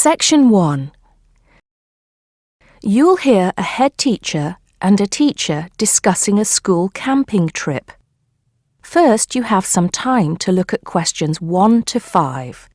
Section 1. You'll hear a head teacher and a teacher discussing a school camping trip. First, you have some time to look at questions 1 to 5.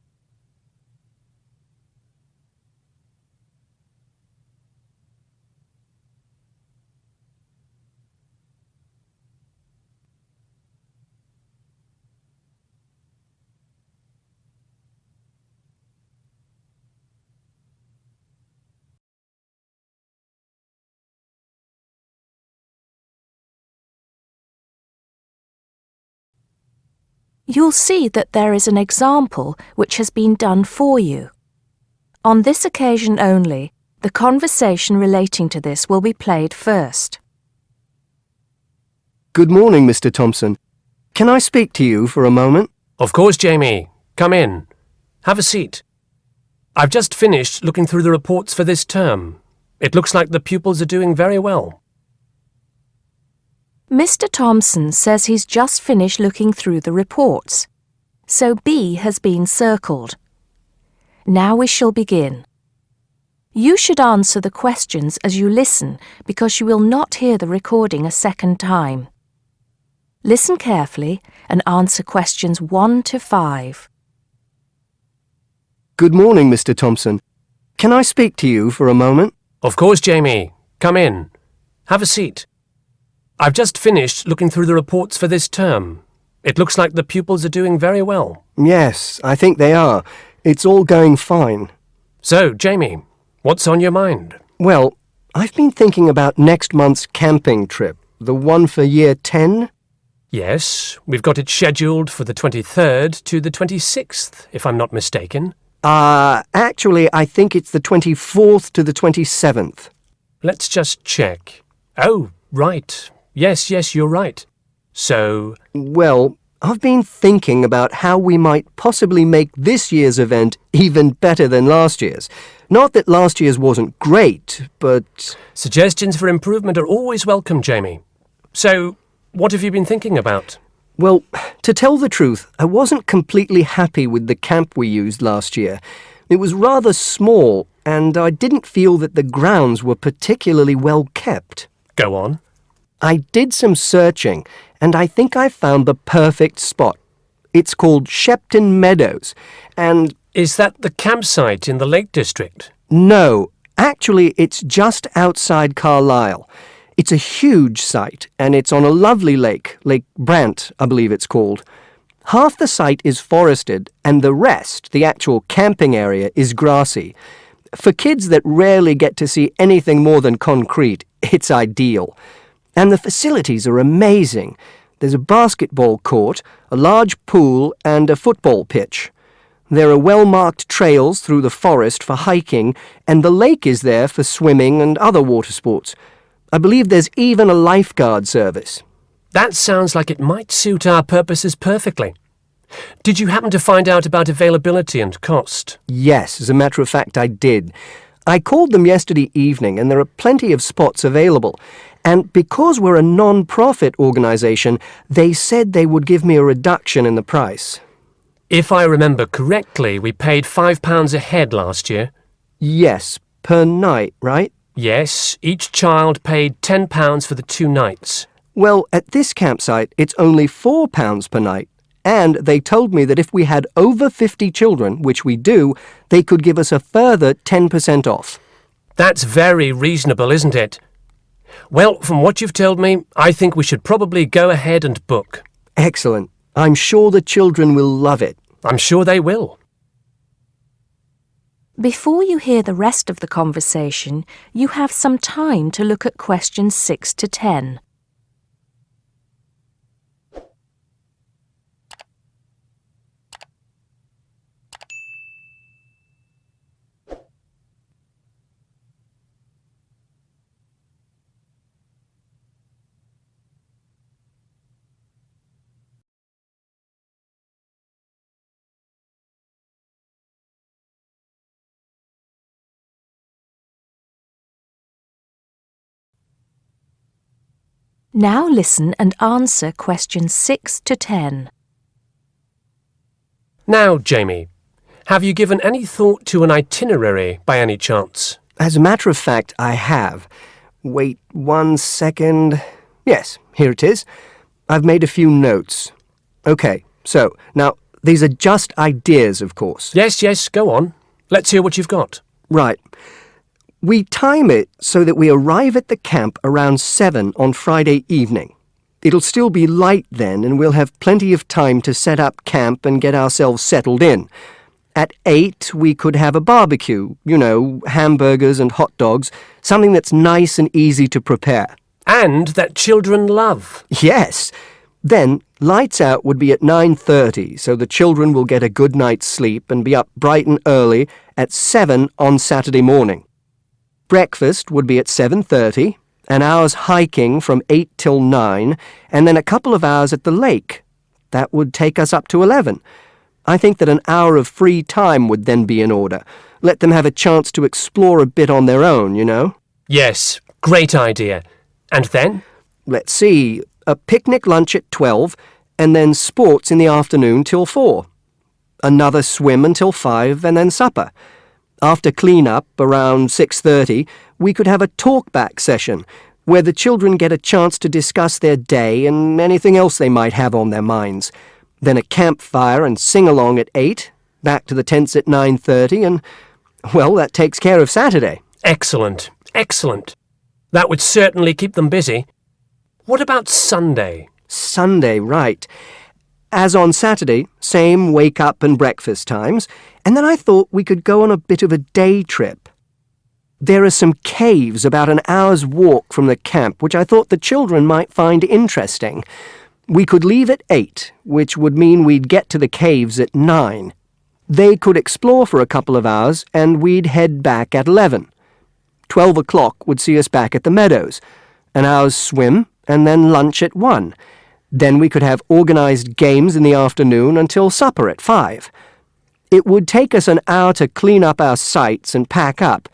You'll see that there is an example which has been done for you. On this occasion only, the conversation relating to this will be played first. Good morning, Mr. Thompson. Can I speak to you for a moment? Of course, Jamie. Come in. Have a seat. I've just finished looking through the reports for this term. It looks like the pupils are doing very well. Mr. Thompson says he's just finished looking through the reports, so B has been circled. Now we shall begin. You should answer the questions as you listen because you will not hear the recording a second time. Listen carefully and answer questions 1 to 5. Good morning, Mr. Thompson. Can I speak to you for a moment? Of course, Jamie. Come in. Have a seat. I've just finished looking through the reports for this term. It looks like the pupils are doing very well. Yes, I think they are. It's all going fine. So, Jamie, what's on your mind? Well, I've been thinking about next month's camping trip, the one for Year 10. Yes, we've got it scheduled for the 23rd to the 26th, if I'm not mistaken. Actually, I think it's the 24th to the 27th. Let's just check. Oh, right. Yes, you're right. So... Well, I've been thinking about how we might possibly make this year's event even better than last year's. Not that last year's wasn't great, but... Suggestions for improvement are always welcome, Jamie. So, what have you been thinking about? Well, to tell the truth, I wasn't completely happy with the camp we used last year. It was rather small, and I didn't feel that the grounds were particularly well kept. Go on. I did some searching, and I think I found the perfect spot. It's called Shepton Meadows, and... Is that the campsite in the Lake District? No, actually it's just outside Carlisle. It's a huge site, and it's on a lovely lake, Lake Brant, I believe it's called. Half the site is forested, and the rest, the actual camping area, is grassy. For kids that rarely get to see anything more than concrete, it's ideal. And the facilities are amazing. There's a basketball court, a large pool, and a football pitch. There are well-marked trails through the forest for hiking, and the lake is there for swimming and other water sports. I believe there's even a lifeguard service. That sounds like it might suit our purposes perfectly. Did you happen to find out about availability and cost? Yes, as a matter of fact, I did. I called them yesterday evening, and there are plenty of spots available. And because we're a non-profit organisation, they said they would give me a reduction in the price. If I remember correctly, we paid £5 a head last year. Yes, per night, right? Yes, each child paid £10 for the 2 nights. Well, at this campsite, it's only £4 per night. And they told me that if we had over 50 children, which we do, they could give us a further 10% off. That's very reasonable, isn't it? Well, from what you've told me, I think we should probably go ahead and book. Excellent. I'm sure the children will love it. I'm sure they will. Before you hear the rest of the conversation, you have some time to look at questions 6 to 10. Now listen and answer questions 6 to 10. Now, Jamie, Have you given any thought to an itinerary by any chance? As a matter of fact, I have. Wait 1 second. Yes, here it is. I've made a few notes. Okay, so, now, these are just ideas, of course. Yes, go on. Let's hear what you've got. Right. We time it so that we arrive at the camp around 7 on Friday evening. It'll still be light then, and we'll have plenty of time to set up camp and get ourselves settled in. At 8, we could have a barbecue, hamburgers and hot dogs, something that's nice and easy to prepare. And that children love. Yes. Then, lights out would be at 9:30, so the children will get a good night's sleep and be up bright and early at 7 on Saturday morning. Breakfast would be at 7:30, an hour's hiking from 8 till 9, and then a couple of hours at the lake. That would take us up to 11. I think that an hour of free time would then be in order. Let them have a chance to explore a bit on their own, Yes, great idea. And then? Let's see, a picnic lunch at 12, and then sports in the afternoon till 4. Another swim until 5, and then supper. After clean-up, around 6:30, we could have a talk-back session, where the children get a chance to discuss their day and anything else they might have on their minds. Then a campfire and sing-along at 8, back to the tents at 9:30, and, well, that takes care of Saturday. Excellent. That would certainly keep them busy. What about Sunday? Sunday, right. As on Saturday, same wake-up and breakfast times, and then I thought we could go on a bit of a day trip. There are some caves about an hour's walk from the camp, which I thought the children might find interesting. We could leave at 8, which would mean we'd get to the caves at 9. They could explore for a couple of hours, and we'd head back at 11. 12 o'clock would see us back at the meadows. An hour's swim, and then lunch at 1. Then we could have organized games in the afternoon until supper at 5. It would take us an hour to clean up our sites and pack up.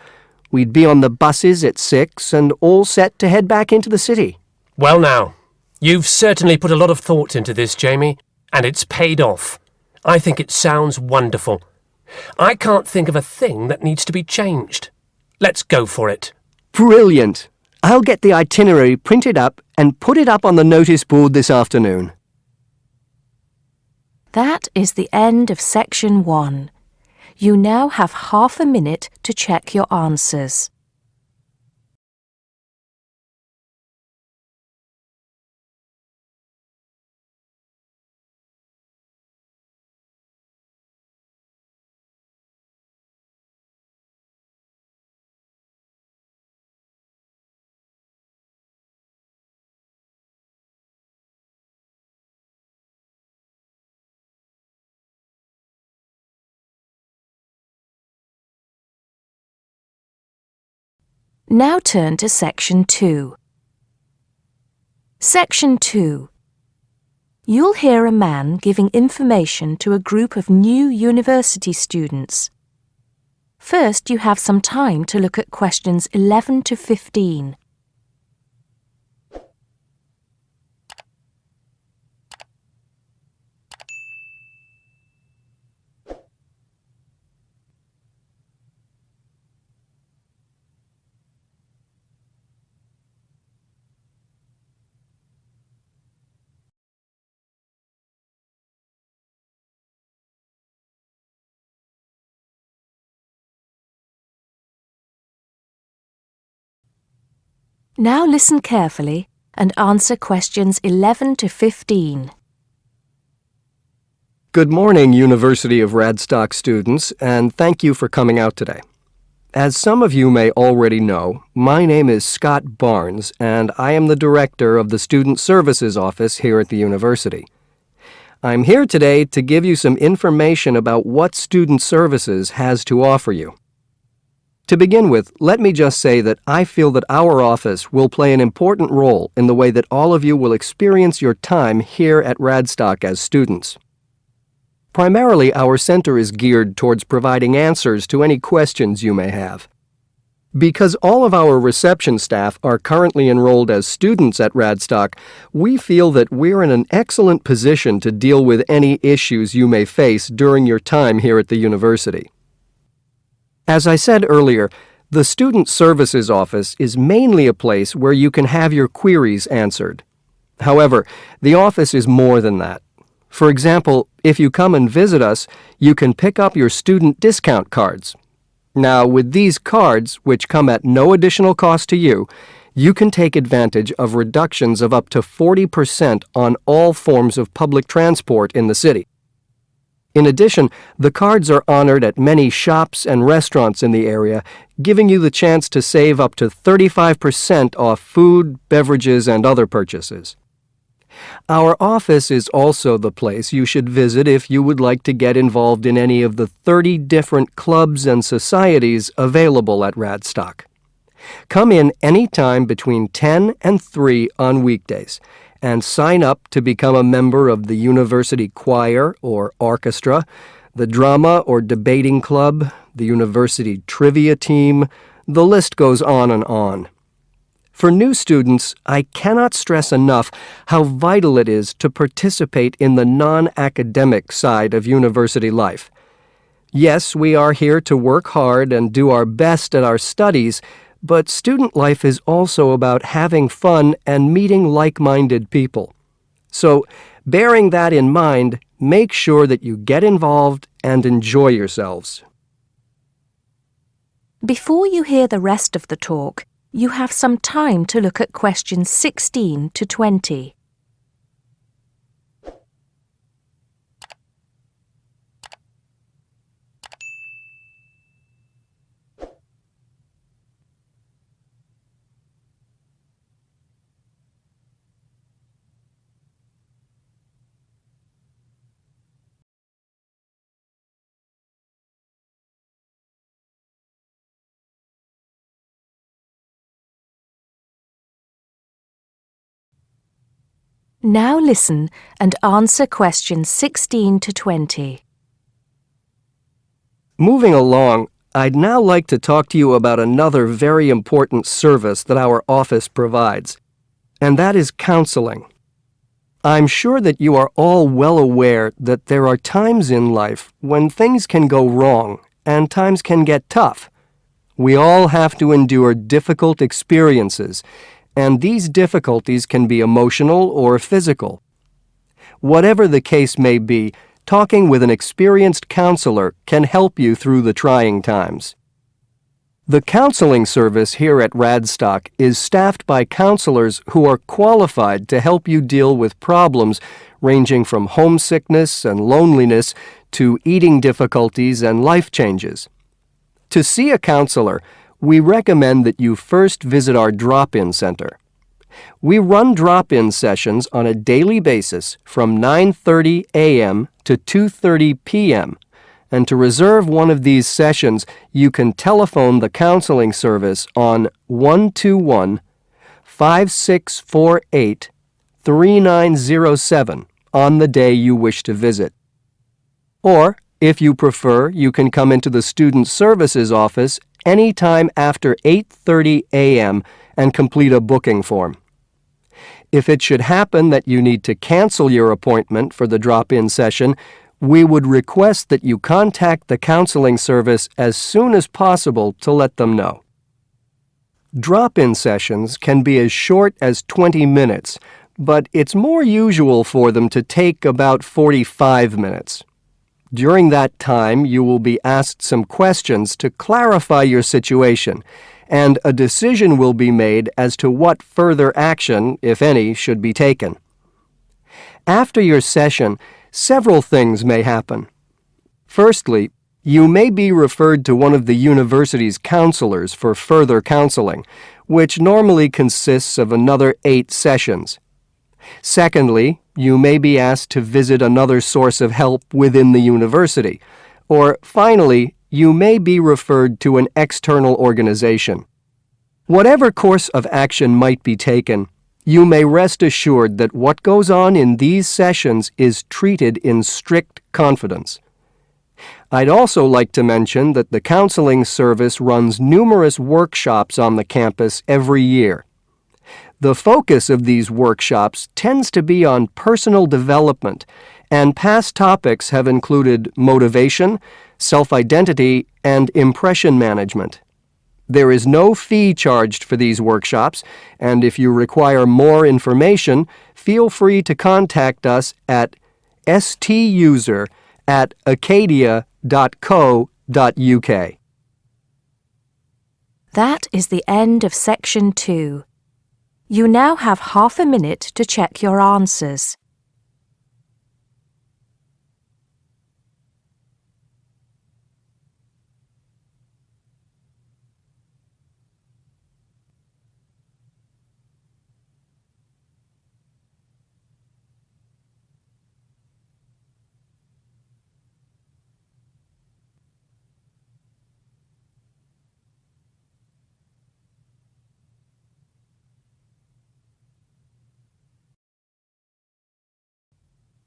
We'd be on the buses at 6 and all set to head back into the city. Well now, you've certainly put a lot of thought into this, Jamie, and it's paid off. I think it sounds wonderful. I can't think of a thing that needs to be changed. Let's go for it. Brilliant. I'll get the itinerary printed up and put it up on the notice board this afternoon. That is the end of section 1. You now have half a minute to check your answers. Now turn to Section 2. Section 2. You'll hear a man giving information to a group of new university students. First, you have some time to look at questions 11 to 15. Now listen carefully and answer questions 11 to 15. Good morning, University of Radstock students, and thank you for coming out today. As some of you may already know, my name is Scott Barnes, and I am the director of the Student Services Office here at the university. I'm here today to give you some information about what Student Services has to offer you. To begin with, let me just say that I feel that our office will play an important role in the way that all of you will experience your time here at Radstock as students. Primarily, our center is geared towards providing answers to any questions you may have. Because all of our reception staff are currently enrolled as students at Radstock, we feel that we're in an excellent position to deal with any issues you may face during your time here at the university. As I said earlier, the Student Services Office is mainly a place where you can have your queries answered. However, the office is more than that. For example, if you come and visit us, you can pick up your student discount cards. Now, with these cards, which come at no additional cost to you, you can take advantage of reductions of up to 40% on all forms of public transport in the city. In addition, the cards are honored at many shops and restaurants in the area, giving you the chance to save up to 35% off food, beverages, and other purchases. Our office is also the place you should visit if you would like to get involved in any of the 30 different clubs and societies available at Radstock. Come in any time between 10 and 3 on weekdays and sign up to become a member of the university choir or orchestra, the drama or debating club, the university trivia team. The list goes on and on. For new students, I cannot stress enough how vital it is to participate in the non-academic side of university life. Yes, we are here to work hard and do our best at our studies, but student life is also about having fun and meeting like-minded people. So, bearing that in mind, make sure that you get involved and enjoy yourselves. Before you hear the rest of the talk, you have some time to look at questions 16 to 20. Now listen and answer questions 16 to 20. Moving along, I'd now like to talk to you about another very important service that our office provides, and that is counseling. I'm sure that you are all well aware that there are times in life when things can go wrong and times can get tough. We all have to endure difficult experiences, and these difficulties can be emotional or physical. Whatever the case may be, talking with an experienced counselor can help you through the trying times. The counseling service here at Radstock is staffed by counselors who are qualified to help you deal with problems ranging from homesickness and loneliness to eating difficulties and life changes. To see a counselor, we recommend that you first visit our drop-in center. We run drop-in sessions on a daily basis from 9:30 a.m. to 2:30 p.m., and to reserve one of these sessions, you can telephone the counseling service on 121-5648-3907 on the day you wish to visit. Or, if you prefer, you can come into the Student Services Office any time after 8:30 a.m. and complete a booking form. If it should happen that you need to cancel your appointment for the drop-in session, we would request that you contact the counseling service as soon as possible to let them know. Drop-in sessions can be as short as 20 minutes, but it's more usual for them to take about 45 minutes. During that time, you will be asked some questions to clarify your situation, and a decision will be made as to what further action, if any, should be taken. After your session, several things may happen. Firstly, you may be referred to one of the university's counselors for further counseling, which normally consists of another 8 sessions. Secondly, you may be asked to visit another source of help within the university. Or finally, you may be referred to an external organization. Whatever course of action might be taken, you may rest assured that what goes on in these sessions is treated in strict confidence. I'd also like to mention that the counseling service runs numerous workshops on the campus every year. The focus of these workshops tends to be on personal development, and past topics have included motivation, self-identity, and impression management. There is no fee charged for these workshops, and if you require more information, feel free to contact us at stuser@acadia.co.uk. That is the end of Section 2. You now have half a minute to check your answers.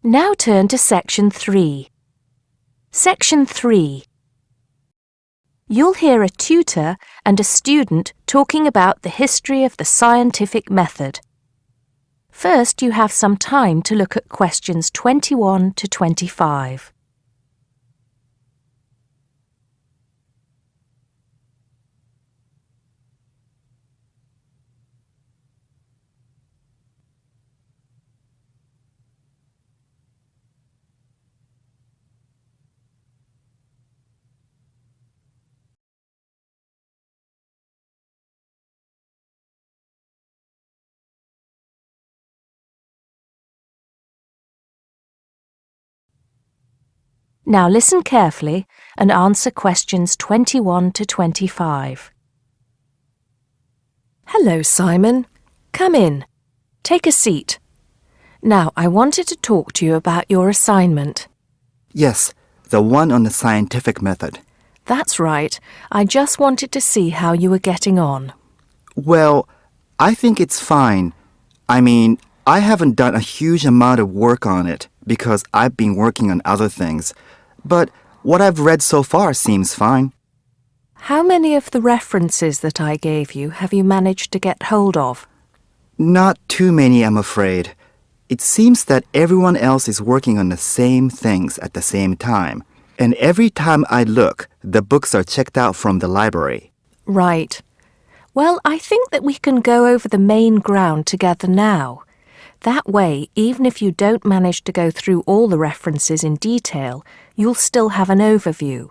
Now turn to Section 3. Section 3. You'll hear a tutor and a student talking about the history of the scientific method. First, you have some time to look at questions 21 to 25. Now listen carefully and answer questions 21 to 25. Hello, Simon. Come in. Take a seat. Now, I wanted to talk to you about your assignment. Yes, the one on the scientific method. That's right. I just wanted to see how you were getting on. Well, I think it's fine. I mean, I haven't done a huge amount of work on it because I've been working on other things. But what I've read so far seems fine. How many of the references that I gave you have you managed to get hold of? Not too many, I'm afraid. It seems that everyone else is working on the same things at the same time. And every time I look, the books are checked out from the library. Right. Well, I think that we can go over the main ground together now. That way, even if you don't manage to go through all the references in detail, you'll still have an overview.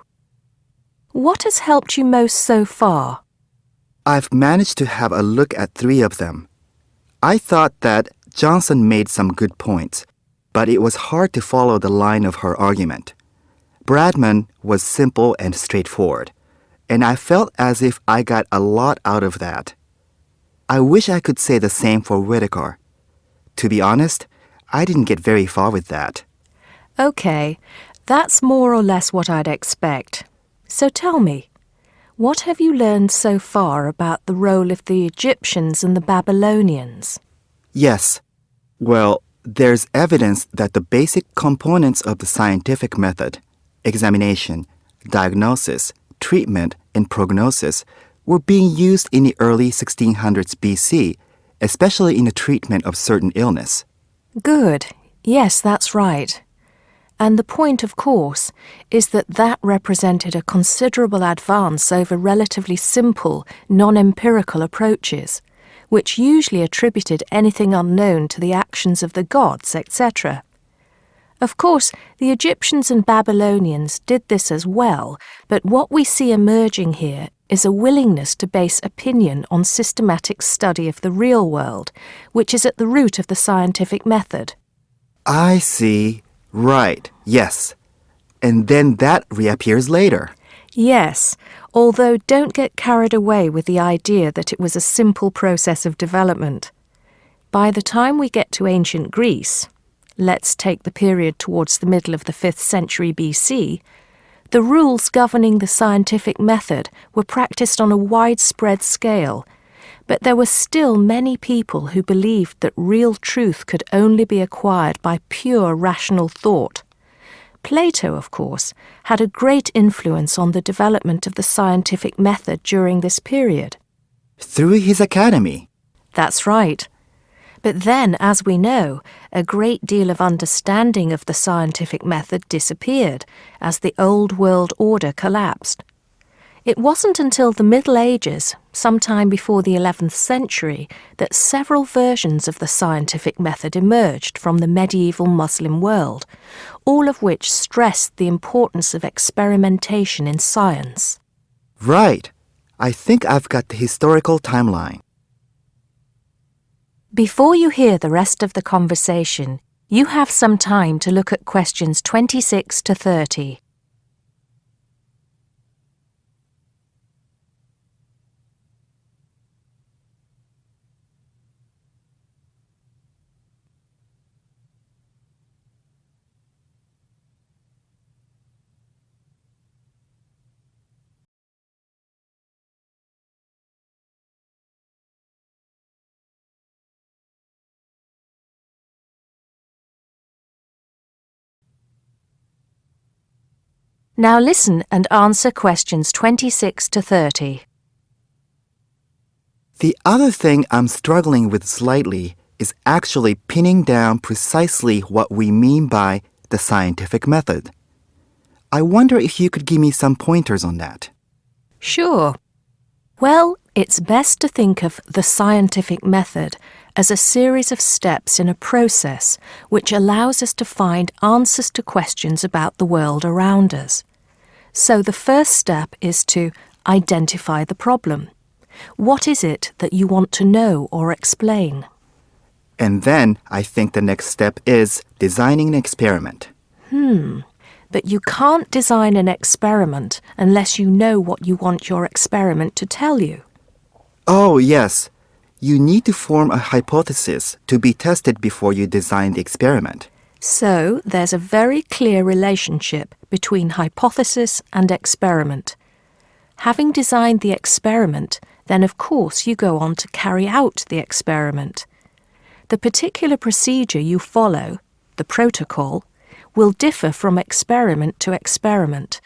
What has helped you most so far? I've managed to have a look at 3 of them. I thought that Johnson made some good points, but it was hard to follow the line of her argument. Bradman was simple and straightforward, and I felt as if I got a lot out of that. I wish I could say the same for Whittaker. To be honest, I didn't get very far with that. Okay, that's more or less what I'd expect. So tell me, what have you learned so far about the role of the Egyptians and the Babylonians? Yes. Well, there's evidence that the basic components of the scientific method, examination, diagnosis, treatment, and prognosis, were being used in the early 1600s BC, especially in the treatment of certain illness. Good. Yes, that's right. And the point, of course, is that that represented a considerable advance over relatively simple, non-empirical approaches, which usually attributed anything unknown to the actions of the gods, etc. Of course, the Egyptians and Babylonians did this as well, but what we see emerging here is a willingness to base opinion on systematic study of the real world, which is at the root of the scientific method. I see. Right, yes. And then that reappears later. Yes, although don't get carried away with the idea that it was a simple process of development. By the time we get to ancient Greece, let's take the period towards the middle of the 5th century BC, the rules governing the scientific method were practiced on a widespread scale, but there were still many people who believed that real truth could only be acquired by pure rational thought. Plato, of course, had a great influence on the development of the scientific method during this period. Through his academy. That's right. But then, as we know, a great deal of understanding of the scientific method disappeared as the old world order collapsed. It wasn't until the Middle Ages, sometime before the 11th century, that several versions of the scientific method emerged from the medieval Muslim world, all of which stressed the importance of experimentation in science. Right. I think I've got the historical timeline. Before you hear the rest of the conversation, you have some time to look at questions 26 to 30. Now listen and answer questions 26 to 30. The other thing I'm struggling with slightly is actually pinning down precisely what we mean by the scientific method. I wonder if you could give me some pointers on that. Sure. Well, it's best to think of the scientific method as a series of steps in a process which allows us to find answers to questions about the world around us. So the first step is to identify the problem. What is it that you want to know or explain? And then I think the next step is designing an experiment. But you can't design an experiment unless you know what you want your experiment to tell you. Oh, yes. You need to form a hypothesis to be tested before you design the experiment. So there's a very clear relationship between hypothesis and experiment. Having designed the experiment, then of course you go on to carry out the experiment. The particular procedure you follow, the protocol, will differ from experiment to experiment,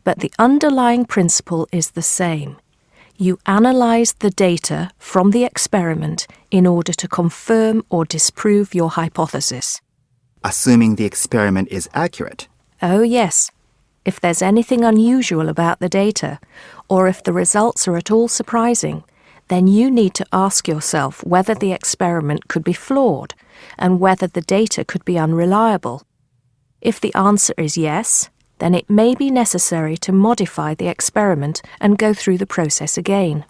but the underlying principle is the same. You analyze the data from the experiment in order to confirm or disprove your hypothesis. Assuming the experiment is accurate. Oh yes, if there's anything unusual about the data, or if the results are at all surprising, then you need to ask yourself whether the experiment could be flawed and whether the data could be unreliable. If the answer is yes, then it may be necessary to modify the experiment and go through the process again.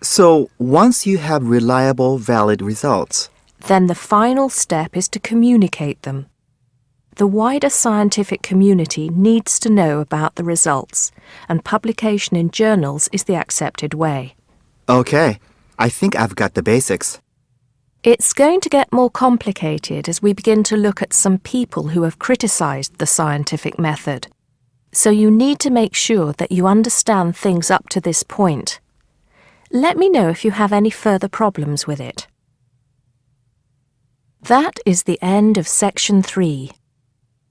So, once you have reliable, valid results, Then the final step is to communicate them. The wider scientific community needs to know about the results, and publication in journals is the accepted way. okay, I think I've got the basics. It's going to get more complicated as we begin to look at some people who have criticized the scientific method. So you need to make sure that you understand things up to this point. Let me know if you have any further problems with it. That is the end of section 3.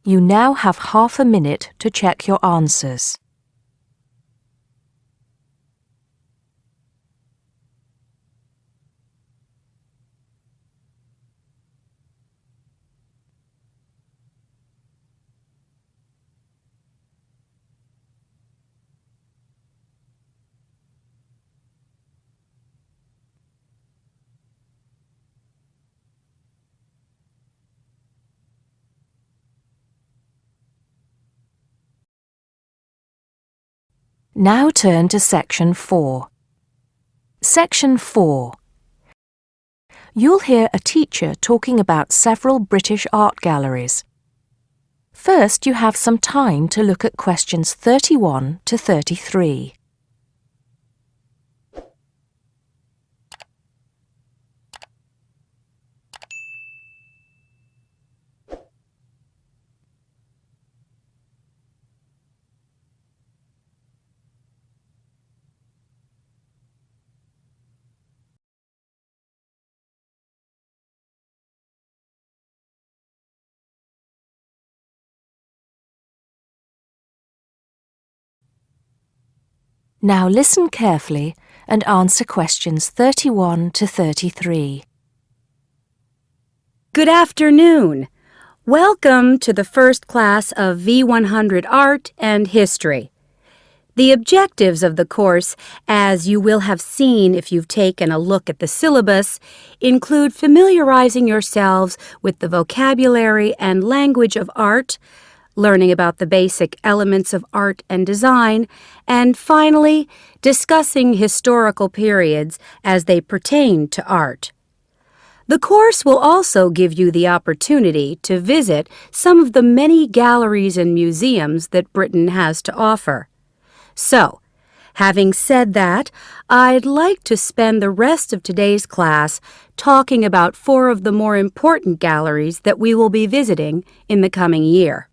You now have half a minute to check your answers. Now turn to section 4. Section 4. You'll hear a teacher talking about several British art galleries. First, you have some time to look at questions 31 to 33. Now listen carefully and answer questions 31 to 33. Good afternoon. Welcome to the first class of V100 Art and History. The objectives of the course, as you will have seen if you've taken a look at the syllabus, include familiarizing yourselves with the vocabulary and language of art, learning about the basic elements of art and design, and finally, discussing historical periods as they pertain to art. The course will also give you the opportunity to visit some of the many galleries and museums that Britain has to offer. So, having said that, I'd like to spend the rest of today's class talking about 4 of the more important galleries that we will be visiting in the coming year.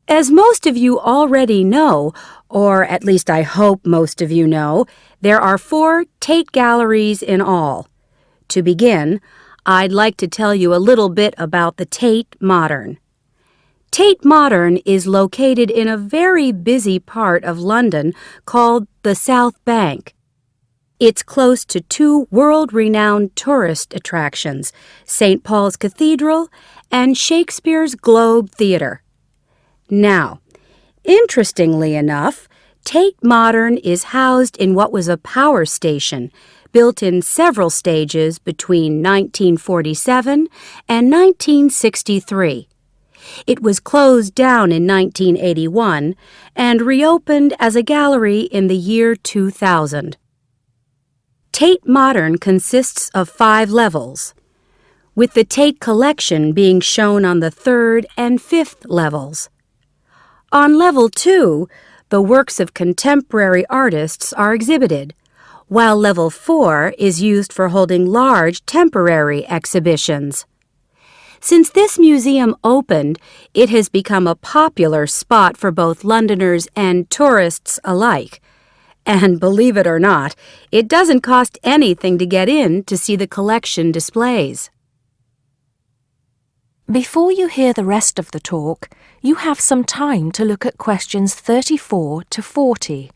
As most of you already know, or at least I hope most of you know, there are 4 Tate galleries in all. To begin, I'd like to tell you a little bit about the Tate Modern. Tate Modern is located in a very busy part of London called the South Bank. It's close to 2 world-renowned tourist attractions, St. Paul's Cathedral and Shakespeare's Globe Theatre. Now, interestingly enough, Tate Modern is housed in what was a power station, built in several stages between 1947 and 1963. It was closed down in 1981 and reopened as a gallery in the year 2000. Tate Modern consists of 5 levels, with the Tate collection being shown on the 3rd and 5th levels. On level 2, the works of contemporary artists are exhibited, while level 4 is used for holding large temporary exhibitions. Since this museum opened, it has become a popular spot for both Londoners and tourists alike. And believe it or not, it doesn't cost anything to get in to see the collection displays. Before you hear the rest of the talk, you have some time to look at questions 34 to 40.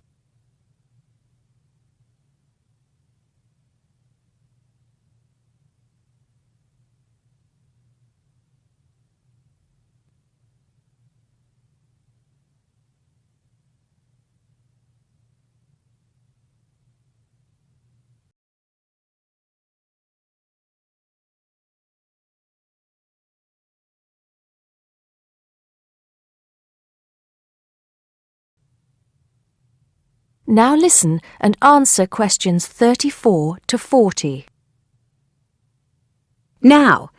Now listen and answer questions 34 to 40. Now,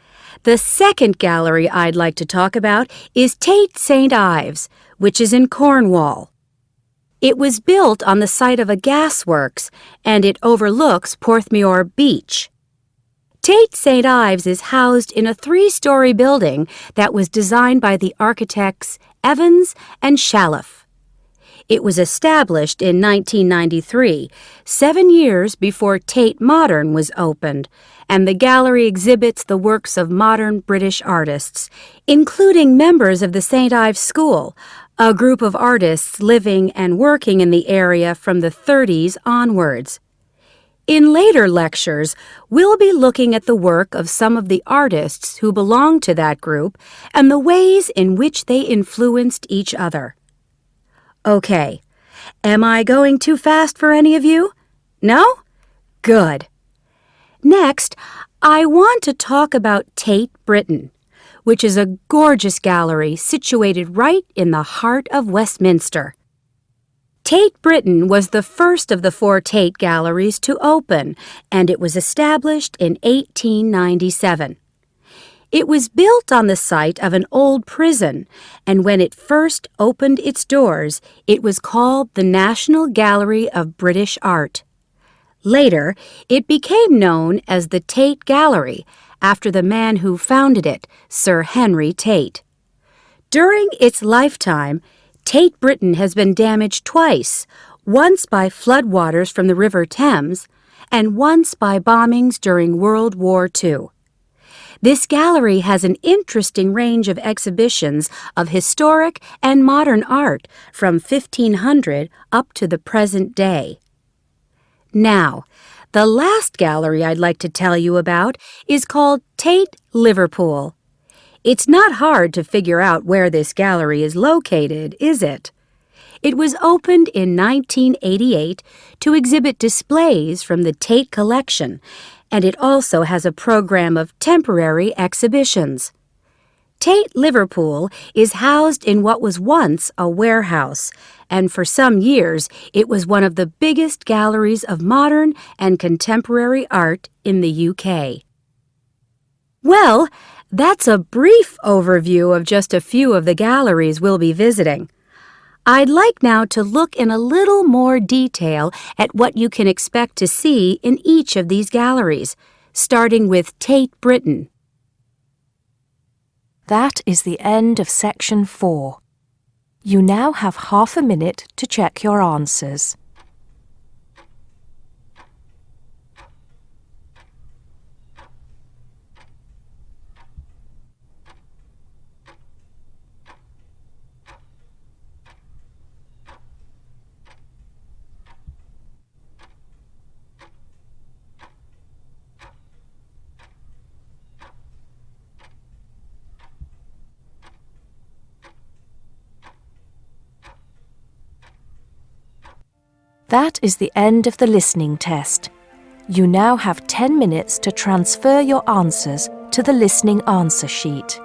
the second gallery I'd like to talk about is Tate St. Ives, which is in Cornwall. It was built on the site of a gasworks, and it overlooks Porthmeor Beach. Tate St. Ives is housed in a 3-story building that was designed by the architects Evans and Shalliff. It was established in 1993, 7 years before Tate Modern was opened, and the gallery exhibits the works of modern British artists, including members of the St. Ives School, a group of artists living and working in the area from the 30s onwards. In later lectures, we'll be looking at the work of some of the artists who belong to that group and the ways in which they influenced each other. Okay, am I going too fast for any of you? No? Good. Next, I want to talk about Tate Britain, which is a gorgeous gallery situated right in the heart of Westminster. Tate Britain was the first of the 4 Tate galleries to open, and it was established in 1897. It was built on the site of an old prison, and when it first opened its doors, it was called the National Gallery of British Art. Later, it became known as the Tate Gallery, after the man who founded it, Sir Henry Tate. During its lifetime, Tate Britain has been damaged twice, once by floodwaters from the River Thames, and once by bombings during World War II. This gallery has an interesting range of exhibitions of historic and modern art from 1500 up to the present day. Now, the last gallery I'd like to tell you about is called Tate, Liverpool. It's not hard to figure out where this gallery is located, is it? It was opened in 1988 to exhibit displays from the Tate collection, and it also has a program of temporary exhibitions. Tate, Liverpool is housed in what was once a warehouse, and for some years it was one of the biggest galleries of modern and contemporary art in the UK. Well, that's a brief overview of just a few of the galleries we'll be visiting. I'd like now to look in a little more detail at what you can expect to see in each of these galleries, starting with Tate Britain. That is the end of section 4. You now have half a minute to check your answers. That is the end of the listening test. You now have 10 minutes to transfer your answers to the listening answer sheet.